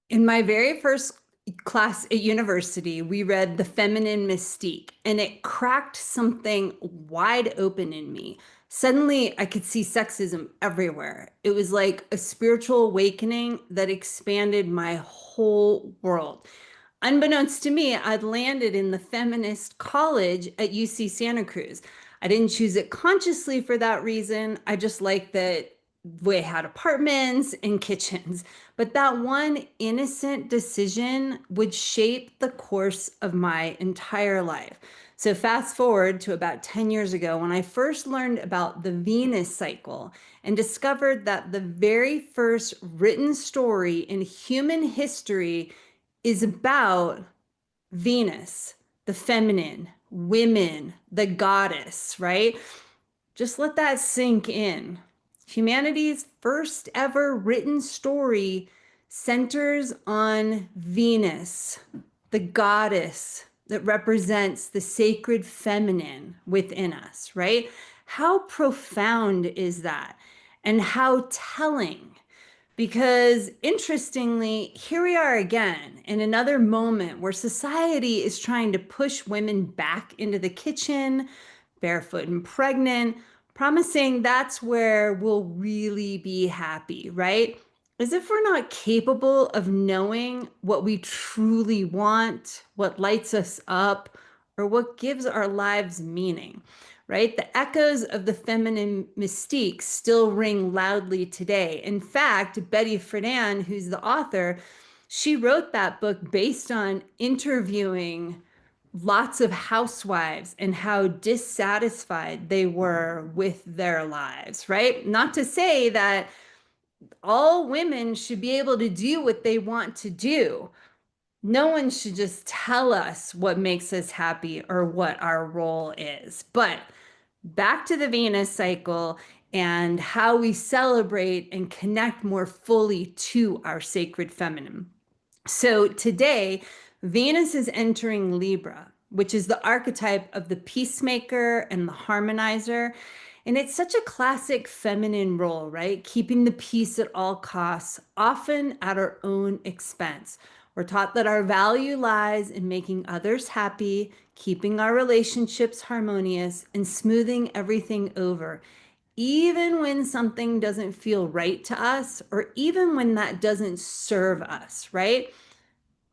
In my very first class at university, we read The Feminine Mystique, and it cracked something wide open in me. Suddenly, I could see sexism everywhere. It was like a spiritual awakening that expanded my whole world. Unbeknownst to me, I'd landed in the feminist college at UC Santa Cruz. I didn't choose it consciously for that reason. I just liked that we had apartments and kitchens. But that one innocent decision would shape the course of my entire life. So, fast forward to about 10 years ago when I first learned about the Venus cycle and discovered that the very first written story in human history is about Venus, the feminine, women, the goddess, right? Just let that sink in. Humanity's first ever written story centers on Venus, the goddess that represents the sacred feminine within us, right? How profound is that? And how telling? Because interestingly, here we are again in another moment where society is trying to push women back into the kitchen, barefoot and pregnant, promising that's where we'll really be happy, right? As if we're not capable of knowing what we truly want, what lights us up, or what gives our lives meaning, right? The echoes of the feminine mystique still ring loudly today. In fact, Betty Friedan, who's the author, she wrote that book based on interviewing lots of housewives and how dissatisfied they were with their lives, right? Not to say that all women should be able to do what they want to do. No one should just tell us what makes us happy or what our role is. But back to the Venus cycle and how we celebrate and connect more fully to our sacred feminine. So today, Venus is entering Libra, which is the archetype of the peacemaker and the harmonizer. And it's such a classic feminine role, right? Keeping the peace at all costs, often at our own expense. We're taught that our value lies in making others happy, keeping our relationships harmonious, and smoothing everything over, even when something doesn't feel right to us, or even when that doesn't serve us, right?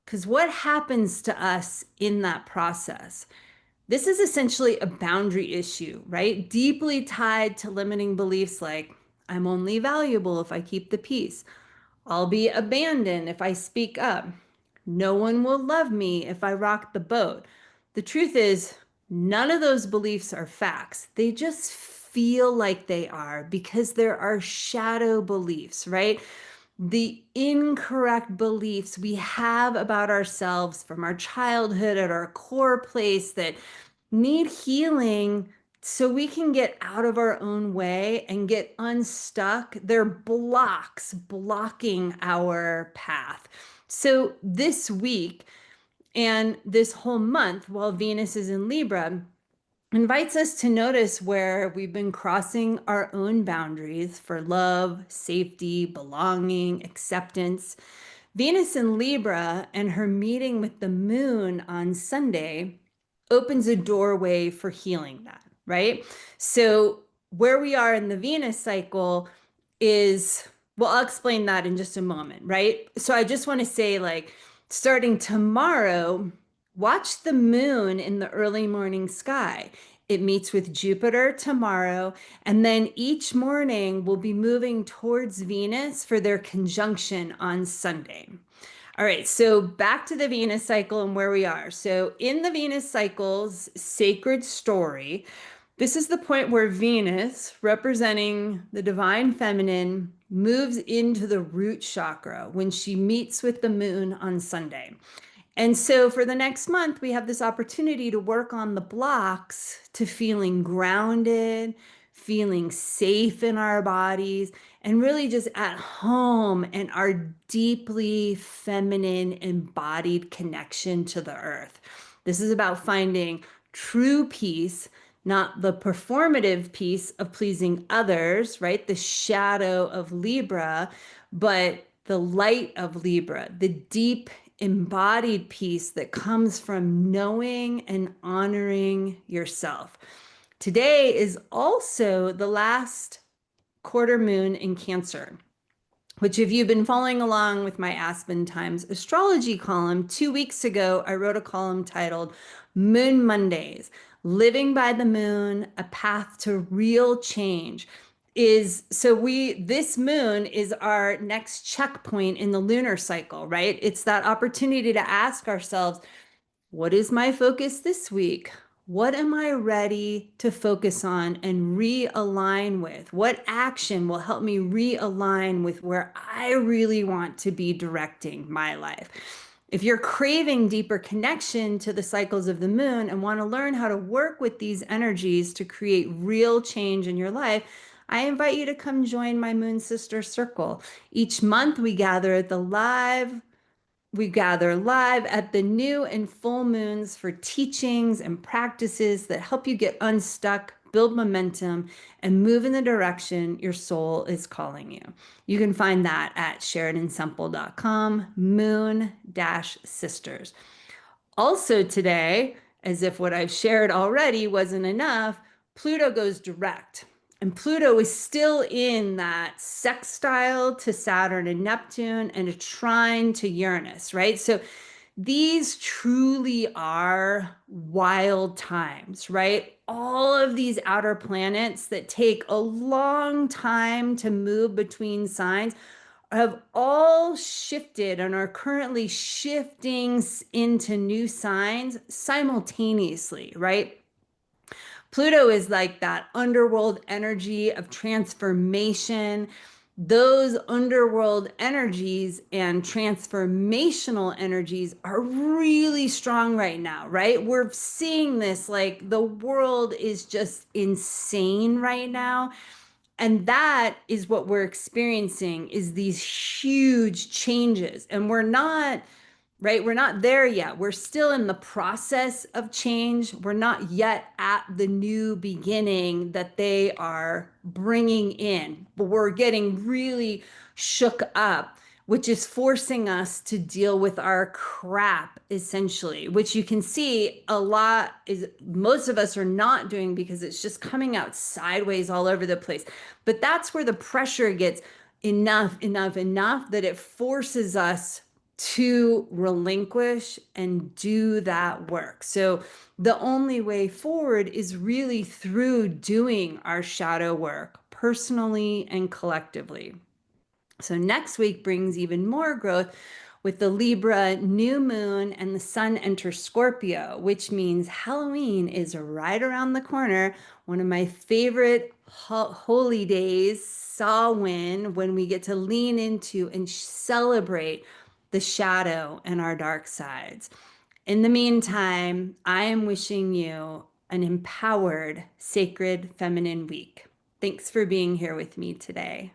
Because what happens to us in that process? This is essentially a boundary issue, right? Deeply tied to limiting beliefs like, I'm only valuable if I keep the peace. I'll be abandoned if I speak up. No one will love me if I rock the boat. The truth is, none of those beliefs are facts. They just feel like they are because there are shadow beliefs, right? The incorrect beliefs we have about ourselves from our childhood at our core place that need healing so we can get out of our own way and get unstuck. They're blocks blocking our path. So this week and this whole month, while Venus is in Libra, invites us to notice where we've been crossing our own boundaries for love, safety, belonging, acceptance. Venus in Libra and her meeting with the moon on Sunday opens a doorway for healing that, right? So, where we are in the Venus cycle is, well, I'll explain that in just a moment, right? So, I just want to say, like, starting tomorrow, watch the moon in the early morning sky. It meets with Jupiter tomorrow, and then each morning we'll be moving towards Venus for their conjunction on Sunday. All right, so back to the Venus cycle and where we are. So, in the Venus cycle's sacred story, this is the point where Venus, representing the divine feminine, moves into the root chakra when she meets with the moon on Sunday. And so for the next month, we have this opportunity to work on the blocks to feeling grounded, feeling safe in our bodies, and really just at home and our deeply feminine embodied connection to the earth. This is about finding true peace, not the performative piece of pleasing others, right? The shadow of Libra, but the light of Libra, the deep embodied peace that comes from knowing and honoring yourself. Today is also the last quarter moon in Cancer, which if you've been following along with my Aspen Times astrology column, 2 weeks ago, I wrote a column titled Moon Mondays, Living by the Moon, A Path to Real Change. This moon is our next checkpoint in the lunar cycle, right? It's that opportunity to ask ourselves, what is my focus this week? What am I ready to focus on and realign with? What action will help me realign with where I really want to be directing my life? If you're craving deeper connection to the cycles of the moon and want to learn how to work with these energies to create real change in your life, I invite you to come join my Moon Sister Circle. Each month we gather live at the new and full moons for teachings and practices that help you get unstuck, build momentum, and move in the direction your soul is calling you. You can find that at SheridanSemple.com, moon-sisters. Also today, as if what I've shared already wasn't enough, Pluto goes direct. And Pluto is still in that sextile to Saturn and Neptune and a trine to Uranus, right? So these truly are wild times, right? All of these outer planets that take a long time to move between signs have all shifted and are currently shifting into new signs simultaneously, right? Pluto is like that underworld energy of transformation. Those underworld energies and transformational energies are really strong right now, right? We're seeing this like the world is just insane right now. And that is what we're experiencing is these huge changes. And we're not, right? We're not there yet. We're still in the process of change. We're not yet at the new beginning that they are bringing in, but we're getting really shook up, which is forcing us to deal with our crap essentially, which you can see a lot is most of us are not doing because it's just coming out sideways all over the place. But that's where the pressure gets enough that it forces us to relinquish and do that work. So the only way forward is really through doing our shadow work personally and collectively. So next week brings even more growth with the Libra new moon and the sun enters Scorpio, which means Halloween is right around the corner. One of my favorite holy days, Samhain, when we get to lean into and celebrate the shadow and our dark sides. In the meantime, I am wishing you an empowered, sacred feminine week. Thanks for being here with me today.